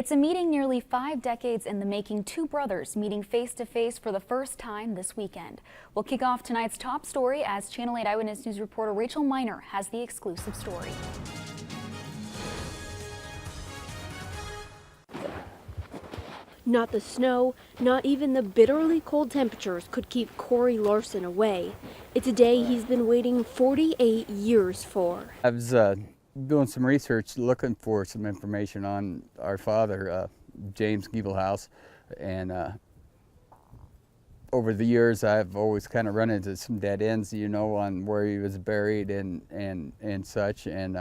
It's a meeting nearly 5 decades in the making. Two brothers meeting face to face for the first time this weekend. We'll kick off tonight's top story as Channel 8 Eyewitness News reporter Rachel Miner has the exclusive story. Not the snow, not even the bitterly cold temperatures could keep Corey Larson away. It's a day he's been waiting 48 years for. I was doing some research looking for some information on our father, James Giebelhaus, and over the years I've always kind of run into some dead ends, you know, on where he was buried and such, and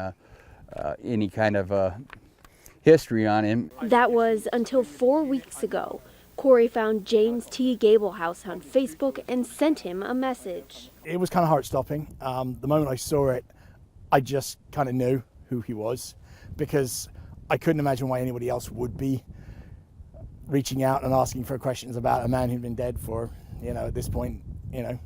any kind of history on him. That was until 4 weeks ago. Corey found James T. Giebelhaus on Facebook and sent him a message. It was kind of heart-stopping. The moment I saw it, I just kind of knew who he was, because I couldn't imagine why anybody else would be reaching out and asking for questions about a man who'd been dead for, you know, at this point, you know,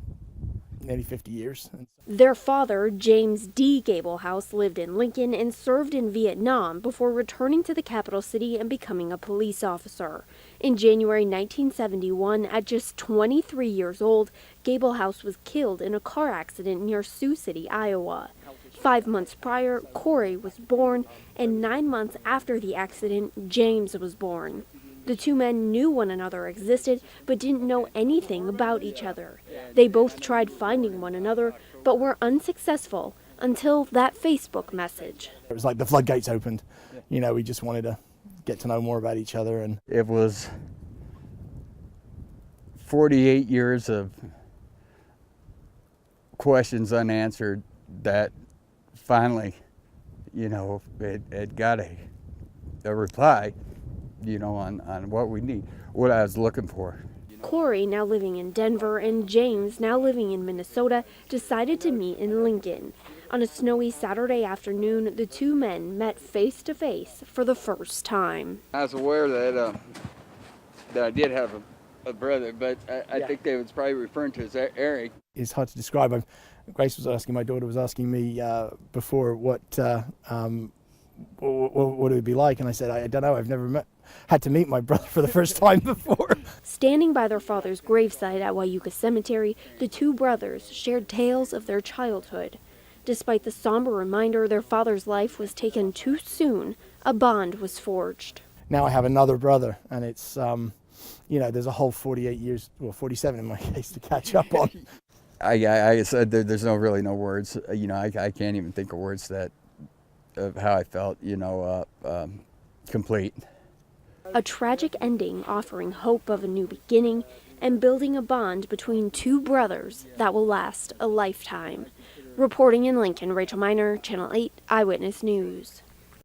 nearly 50 years. Their father, James D. Giebelhaus, lived in Lincoln and served in Vietnam before returning to the capital city and becoming a police officer. In January 1971, at just 23 years old, Giebelhaus was killed in a car accident near Sioux City, Iowa. 5 months prior, Corey was born, and 9 months after the accident, James was born. The two men knew one another existed, but didn't know anything about each other. They both tried finding one another, but were unsuccessful until that Facebook message. It was like the floodgates opened. You know, we just wanted to get to know more about each other. And it was 48 years of questions unanswered that finally, you know, it got a reply, you know, on what we need, what I was looking for. Corey, now living in Denver, and James, now living in Minnesota, decided to meet in Lincoln. On a snowy Saturday afternoon, the two men met face to face for the first time. I was aware that I did have a brother, but I think they was probably referring to as Eric. it's hard to describe. Grace was asking, my daughter was asking me before what it would be like, and I said, I don't know, I've never had to meet my brother for the first time before. Standing by their father's gravesite at Wyuka Cemetery, the two brothers shared tales of their childhood. Despite the somber reminder their father's life was taken too soon, a bond was forged. Now I have another brother, and it's, you know, there's a whole 48 years, well, 47 in my case, to catch up on. I said there's really no words. You know, I can't even think of words of how I felt, you know, complete. A tragic ending offering hope of a new beginning and building a bond between two brothers that will last a lifetime. Reporting in Lincoln, Rachel Miner, Channel 8 Eyewitness News.